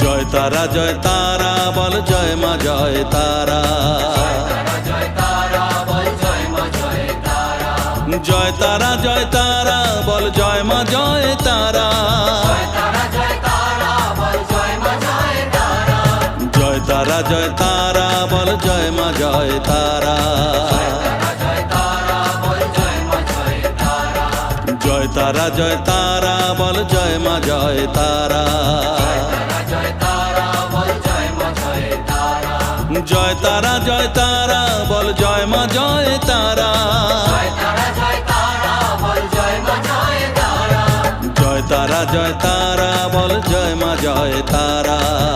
জয় তারা বল জয় মা জয় তারা। জয় তারা বল জয় মা জয় তারা। জয় তারা বল জয় মা জয় তারা। জয় তারা বল জয় মা জয় তারা। জয় তারা বল জয় মা জয় তারা। জয় তারা বল জয় মা জয় তারা।